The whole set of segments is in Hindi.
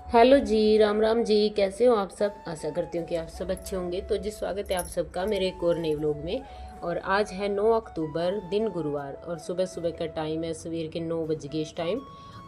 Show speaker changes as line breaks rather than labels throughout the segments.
हेलो जी, राम राम जी। कैसे हो आप सब? आशा करती हूँ कि आप सब अच्छे होंगे। तो जी, स्वागत है आप सबका मेरे एक और नए व्लॉग में। और आज है 9 अक्टूबर, दिन गुरुवार, और सुबह सुबह का टाइम है, सवेर के 9 बज गए इस टाइम।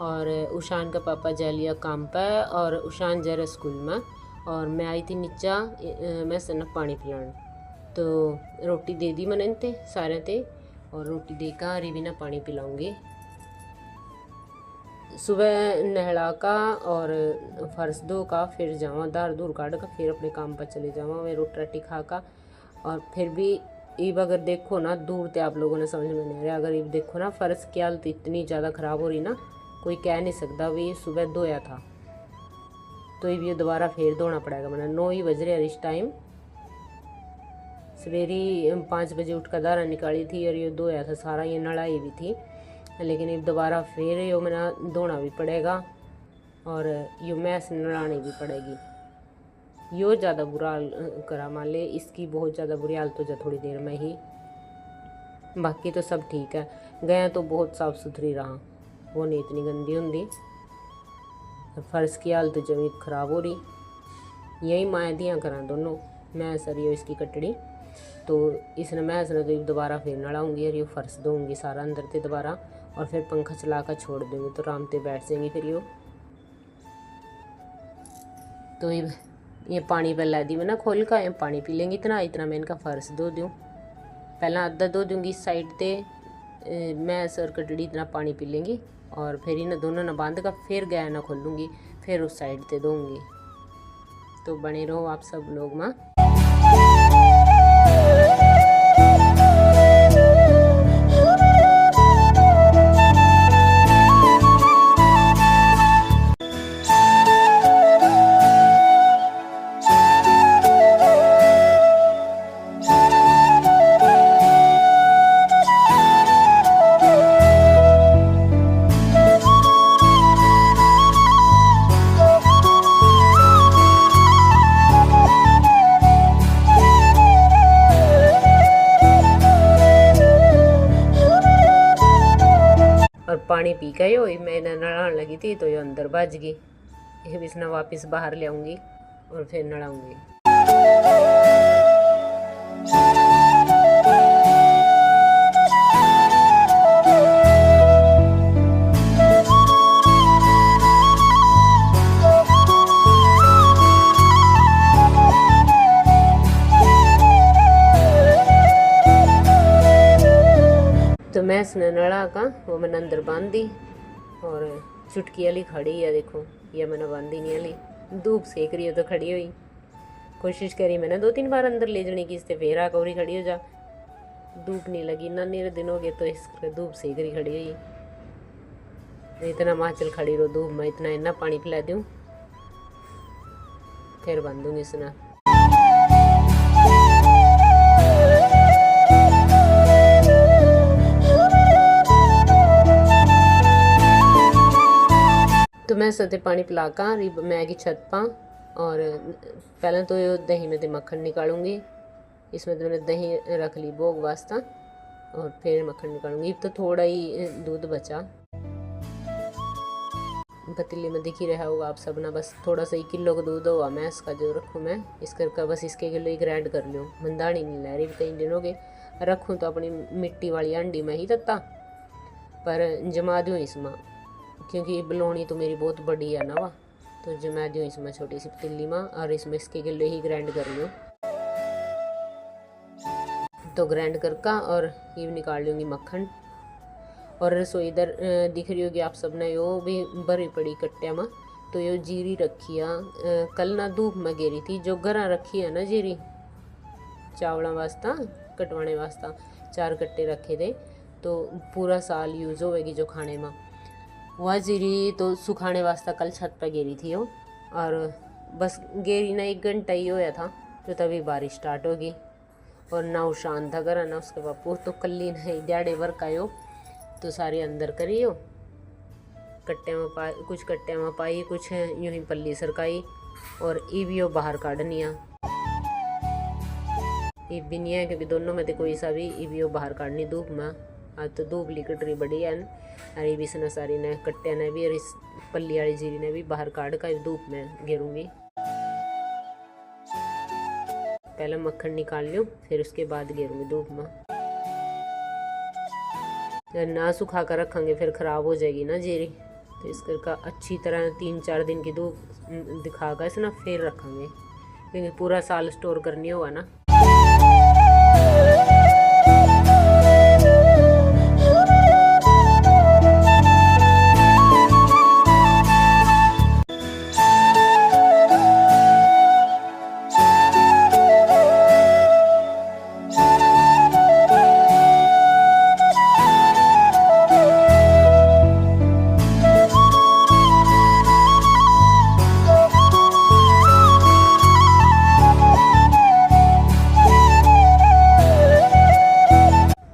और उषान का पापा जा लिया काम पर और उषान जा रहा स्कूल में। और मैं आई थी नीचा मैं सना पानी पिलान। तो रोटी दे दी मैंने ते सारे ते, और रोटी देकर अरे भी ना पानी पिलाऊंगी। सुबह नहला का और फर्श धो का फिर जावा दार दूर काट का फिर अपने काम पर चले जावा वे रोटी राटी खा का। और फिर भी ईब अगर देखो ना दूर ते आप लोगों ने समझ में नहीं आ रहा। अगर ईब देखो ना फर्श की हालत इतनी ज़्यादा ख़राब हो रही ना, कोई कह नहीं सकता। भी सुबह धोया था तो ये दोबारा फिर धोना पड़ेगा। मैंने 9 ही बज रहे इस टाइम। सवेरी 5 बजे उठ कर दारा निकाली थी और ये धोया था सारा, ये नड़ाई भी थी। लेकिन अब दोबारा फिर यो मैंने धोना भी पड़ेगा और यो मैस नड़ानी भी पड़ेगी। यो ज़्यादा बुरा हाल करा मान ले, इसकी बहुत ज़्यादा बुरी हालत हो जा थोड़ी देर में ही। बाकी तो सब ठीक है। गया तो बहुत साफ़ सुथरी रहा, वो नहीं इतनी गंदी होंगी। फर्श की हालत जमी ख़राब हो रही। यही माए दियाँ करा दोनों, मैं सरियो इसकी कटड़ी। तो इसने मैं तो दोबारा फिर नड़ाऊँगी और ये फर्श दूँगी सारा अंदर से दोबारा, और फिर पंखा चला कर छोड़ दूँगी तो आराम से बैठ जाएंगी फिर यो। तो ये पानी पहला दी मैं ना खोल का ये पानी पी लेंगी। इतना इतना मैं इनका फर्श धो दूँ, पहला आधा धो दूँगी इस साइड से। मैं सर कटड़ी इतना पानी पी लेंगी और फिर इन दोनों ना बांध का फिर गया ना खोल लूँगी, फिर उस साइड से दूँगी। तो बने रहो आप सब लोग माँ। और पानी पी के यो मैं नड़ाने लगी थी तो ये अंदर बज गई। ये भी वापस बाहर ले आऊँगी और फिर नड़ाऊँगी। तो मैं इसने नड़ा का वो मैंने अंदर बांध दी और चुटकी वाली खड़ी है देखो, ये मैंने बांधी नहीं वाली। धूप सेक रही है तो खड़ी हुई। कोशिश करी मैंने 2-3 बार अंदर ले जाने की, इससे फेर आ कौरी खड़ी हो जा। धूप नहीं लगी ना, नेरे दिन हो गए तो इस धूप सेक रही खड़ी हुई। इतना माचल खड़ी रहो धूप में, इतना इतना पानी पिला दूँ फिर बांधूंगी इसना। तो मैं सते पानी पिला कर मैं की छत पा। और पहले तो ये दही में मक्खन निकालूंगी। इसमें तो मैंने दही रख ली भोग वास्ता और फिर मक्खन निकालूंगी। तो थोड़ा ही दूध बचा, पतीली में दिख ही रहा होगा आप सब ना। बस थोड़ा सा 1 किलो का दूध हुआ मैं इसका जो रखूँ मैं इस करके बस इसके किलो ही ग्राइंड कर लूँ। मंदानी नहीं ला रही, कई दिन हो गए रखूँ तो अपनी मिट्टी वाली अंडी में ही तत्ता पर जमा दूँ इसमें, क्योंकि बलौनी तो मेरी बहुत बड़ी है ना वह। तो जमा दूँ इसमें छोटी सी पतीली में और इसमें इसके किलो ही ग्राइंड कर लूँ। तो ग्राइंड करके और ये निकाल लूँगी मक्खन। और रसोई इधर दिख रही होगी आप सब ने, यो भी भरी पड़ी कट्टिया में। तो यो जीरी रखी है, कल ना धूप में गिरी थी। जो घर रखी है ना जीरी चावलों वास्ता कटवाने वास्ता 4 कट्टे रखे थे, तो पूरा साल यूज़ होएगी जो खाने में। वह जीरी तो सुखाने वास्ता कल छत पर गिरी थी वो, और बस गेरी ना 1 घंटा ही होया था तो तभी बारिश स्टार्ट होगी। और ना उशान था घर ना उसके बापू, तो कल्ली नहीं दिहाड़े भर का यो तो सारे अंदर करियो। कट्टे में कुछ कट्टे में पाई, कुछ यूं ही पल्ली सरकाई और ईवियो बाहर काटनिया। ईब भी नहीं है क्योंकि दोनों में तो कोई सा भी ईवियो बाहर काटनी धूप में। आज तो धूप लिकट रही बढ़िया न। अरे भी सना सारी ने कट्टे ने भी और इस पल्ली वाली जीरी ने भी बाहर काट कर धूप में गिरूंगी। पहले मक्खन निकाल लूँ फिर उसके बाद गिरूंगी धूप में। ना सुखा कर रखेंगे फिर ख़राब हो जाएगी ना जीरी, तो इस करके अच्छी तरह 3-4 दिन की धूप दिखाकर इसे ना फिर रखेंगे, क्योंकि पूरा साल स्टोर करनी होगा ना।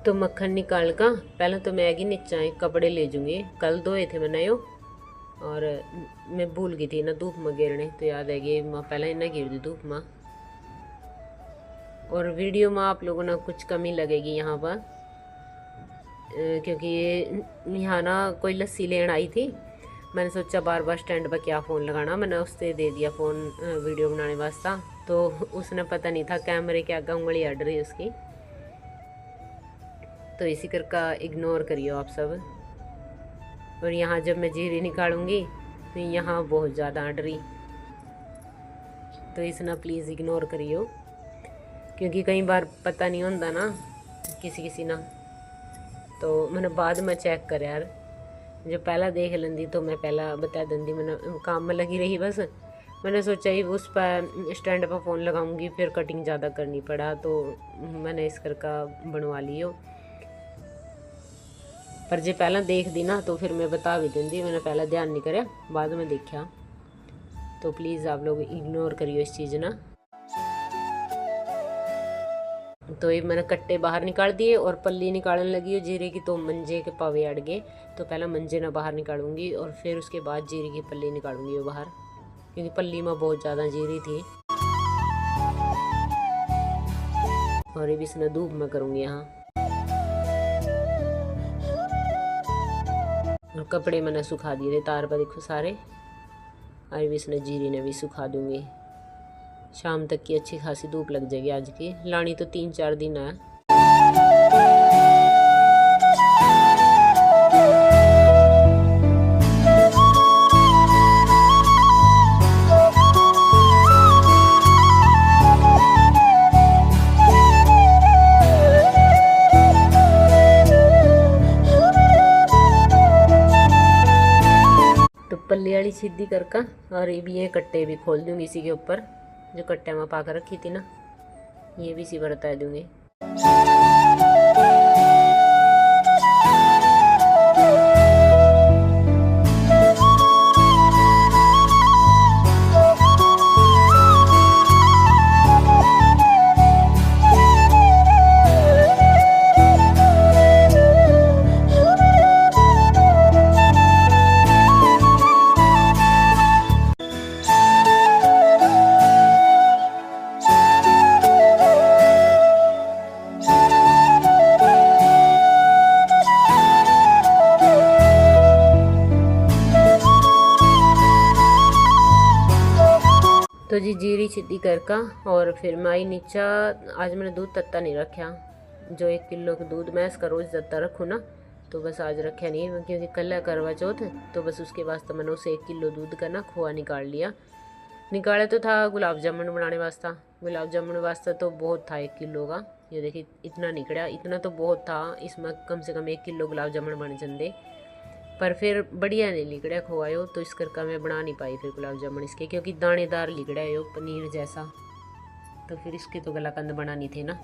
तो मक्खन निकाल कर पहले तो मैगी नीचा कपड़े ले जूँगी, कल धोए थे मैंने यो, और मैं भूल गई थी ना धूप में गिरने, तो याद है कि मैं पहले इन्हें गिर दी धूप में। और वीडियो में आप लोगों ने कुछ कमी लगेगी यहाँ पर, क्योंकि यहाँ ना कोई लस्सी लेने आई थी। मैंने सोचा बार बार स्टैंड पर क्या फ़ोन लगाना, मैंने उससे दे दिया फ़ोन वीडियो बनाने वास्ता, तो उसने पता नहीं था कैमरे के आगे उंगली अड़ रही उसकी, तो इसी करके इग्नोर करियो आप सब। और यहाँ जब मैं जीरी निकालूंगी तो यहाँ बहुत ज़्यादा अड़ रही, तो इसना प्लीज़ इग्नोर करियो, क्योंकि कई बार पता नहीं होता ना किसी ना, तो मैंने बाद में चेक कर यार, जो पहला देख लेंदी तो मैं पहला बता देंदी। मैंने काम में लगी रही बस, मैंने सोचा ही उस पर स्टैंड पर फ़ोन लगाऊंगी फिर कटिंग ज़्यादा करनी पड़ा, तो मैंने इस करके बनवा लियो। पर जे पहला देख दी ना तो फिर मैं बता भी देंदी, मैंने पहला ध्यान नहीं कराया, बाद में देखा, तो प्लीज़ आप लोग इग्नोर करियो इस चीज़ ना। तो ये मैंने कट्टे बाहर निकाल दिए और पल्ली निकालने लगी हो जीरे की, तो मंजे के पावे अड़ गए, तो पहले मंजे ना बाहर निकालूंगी और फिर उसके बाद जीरे की पल्ली निकालूंगी वो बाहर, क्योंकि पल्ली में बहुत ज़्यादा जीरी थी। और ये भी इसने धूप में करूँगी यहाँ। और कपड़े मैंने सुखा दिए थे तार पर देखो सारे, और भी इसने जीरी ने भी सुखा दूंगी। शाम तक की अच्छी खासी धूप लग जाएगी आज की, लानी तो 3-4 दिन है। पल्ली वाली सीधी करके और ये भी ये कट्टे भी खोल दूंगी इसी के ऊपर, जो कट्टे में पाकर रखी थी ना, ये भी इसी पर बता दूंगी। तो जी जीरी सीधी करका और फिर मैं आई नीचा। आज मैंने दूध तत्ता नहीं रखा, जो 1 किलो का दूध मैं इसका रोज़ तत्ता रखूँ ना, तो बस आज रखा नहीं, क्योंकि कल है करवा चौथ, तो बस उसके वास्ते मैंने उसे 1 किलो दूध का ना खोआ निकाल लिया। निकाला तो था गुलाब जामुन बनाने वास्ता, गुलाब जामुन वास्ते तो बहुत था 1 किलो का, ये देखिए इतना निकला, इतना तो बहुत था, इसमें कम से कम 1 किलो गुलाब जामुन बन चंदे, पर फिर बढ़िया नहीं लिकड़ा खोआ यो, तो इस करके मैं बना नहीं पाई फिर गुलाब जामुन इसके, क्योंकि दानेदार लिकड़ा यो पनीर जैसा, तो फिर इसके तो गलाकंद बनानी थे ना,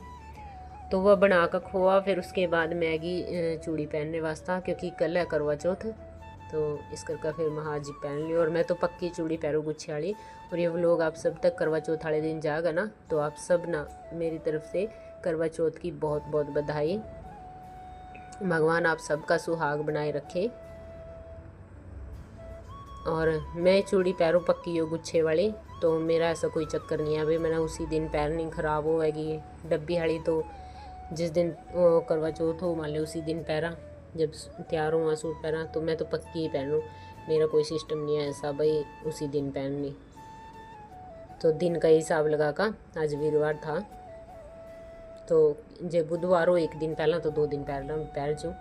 तो वह बना कर खोआ। फिर उसके बाद मैगी चूड़ी पहनने वास्ता, क्योंकि कल है करवा चौथ, तो इस करके फिर मैं आज पहन ली। और मैं तो पक्की चूड़ी पहनूँ गुच्छे वाली। और ये व्लॉग आप सब तक करवा चौथ वाले दिन जाएगा ना, तो आप सब ना मेरी तरफ से करवा चौथ की बहुत बहुत बधाई। भगवान आप सबका सुहाग बनाए रखे। और मैं चूड़ी पहनूँ पक्की हो गुच्छे वाली, तो मेरा ऐसा कोई चक्कर नहीं है। अभी मैंने उसी दिन पहननी, ख़राब होएगी डब्बी हाली, तो जिस दिन करवा चौथ हो मान लो उसी दिन पहरा, जब तैयार हुआ सूट पहना, तो मैं तो पक्की ही पहनूँ, मेरा कोई सिस्टम नहीं है ऐसा भाई उसी दिन पहननी। तो दिन का हिसाब लगा का आज वीरवार था, तो जब बुधवार हो एक दिन पहला तो 2 दिन पहर जाऊँ।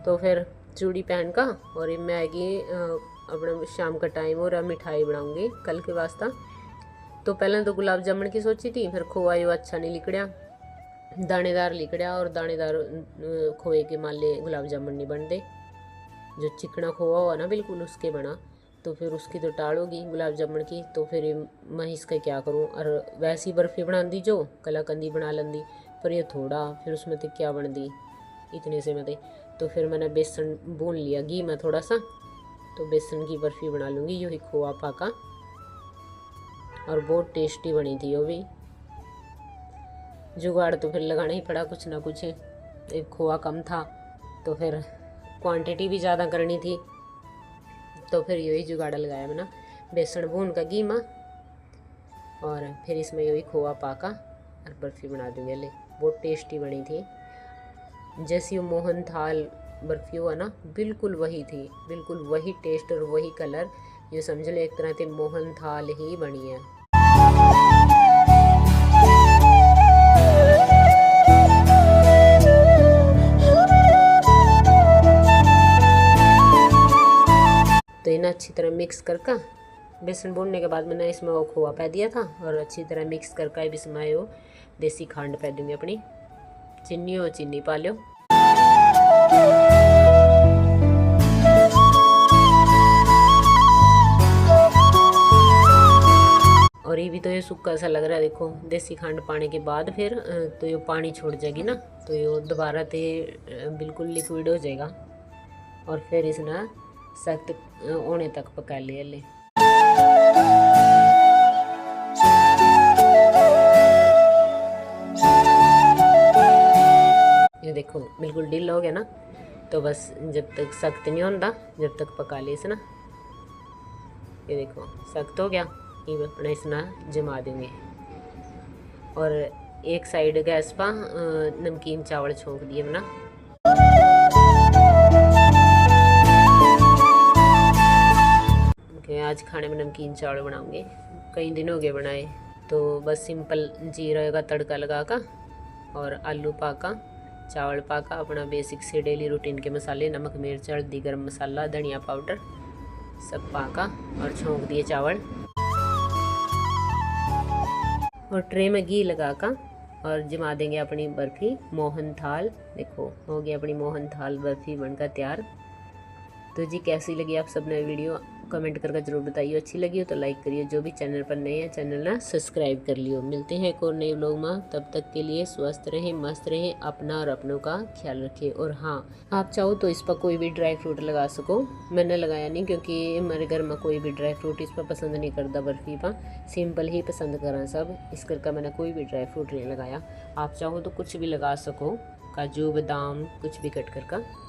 तो फिर चूड़ी पहन का और मैं आएगी अपना शाम का टाइम और मिठाई बनाऊँगी कल के वास्ता। तो पहले तो गुलाब जामुन की सोची थी, फिर खोआ यो अच्छा नहीं लिकड़िया, दानेदार लिकड़िया, और दानेदार खोए के माले गुलाब जामुन नहीं बनते, जो चिकना खोआ हुआ ना बिल्कुल उसके बना। तो फिर उसकी तो टाल होगी गुलाब जामुन की, तो फिर मैं इसका क्या करूँ। और वैसी बर्फ़ी बना दी जो कलाकंदी बना लेंदी, पर ये थोड़ा फिर उसमें तो क्या बन दी इतने से में। तो फिर मैंने बेसन भून लिया घी में थोड़ा सा, तो बेसन की बर्फ़ी बना लूँगी यही खोआ पाका, और बहुत टेस्टी बनी थी वो भी। जुगाड़ तो फिर लगाना ही पड़ा कुछ ना कुछ, एक खोआ कम था तो फिर क्वांटिटी भी ज़्यादा करनी थी, तो फिर यही जुगाड़ लगाया मैंने बेसन भून का घी में, और फिर इसमें यही खोआ पाका और बर्फ़ी बना दूँगी। ले बहुत टेस्टी बनी थी, जैसी वो मोहन थाल बर्फ़ी हुआ ना बिल्कुल वही थी, बिल्कुल वही टेस्ट और वही कलर, ये समझ लो एक तरह से मोहन थाल ही बनी है। तो इन्हें अच्छी तरह मिक्स करके बेसन भूनने के बाद मैंने इसमें वो खोआ पै दिया था, और अच्छी तरह मिक्स करके अब इसमें वो देसी खंड पै दूँगी अपनी, चीनी हो चीनी पा लो। और ये भी तो ये सूखा सा लग रहा है, देखो देसी खंड पाने के बाद फिर तो ये पानी छोड़ जाएगी ना, तो ये दोबारा ते बिल्कुल लिक्विड हो जाएगा, और फिर इसने सख्त होने तक पका लिया। ले ये देखो बिल्कुल ढीला हो गया ना, तो बस जब तक सख्त नहीं होता जब तक पका ली इसना। ये देखो सख्त हो गया, ये अपना इसना जमा देंगे, और एक साइड गैस पर नमकीन चावल छोंक दिए बना। आज खाने में नमकीन चावल बनाऊंगे, कई दिन हो गए बनाए। तो बस सिंपल जीरा का तड़का लगा का और आलू पाका, चावल पाका, अपना बेसिक से डेली रूटीन के मसाले, नमक मिर्च हल्दी गरम मसाला धनिया पाउडर सब पाका, और छोंक दिए चावल, और ट्रे में घी लगा का और जमा देंगे अपनी बर्फ़ी मोहन थाल। देखो हो गया अपनी मोहन थाल बर्फ़ी बनकर तैयार। तो जी कैसी लगी आप सब ने वीडियो कमेंट करके जरूर बताइए, अच्छी लगी हो तो लाइक करिए, जो भी चैनल पर नए हैं चैनल ना सब्सक्राइब कर लियो। मिलते हैं एक और नए व्लॉग में, तब तक के लिए स्वस्थ रहें मस्त रहें, अपना और अपनों का ख्याल रखें। और हाँ आप चाहो तो इस पर कोई भी ड्राई फ्रूट लगा सको, मैंने लगाया नहीं क्योंकि हमारे घर में कोई भी ड्राई फ्रूट इस पर पसंद नहीं करता, बर्फ़ी पर सिंपल ही पसंद करा सब, इस करके मैंने कोई भी ड्राई फ्रूट नहीं लगाया। आप चाहो तो कुछ भी लगा सको, काजू बादाम कुछ भी कट करके।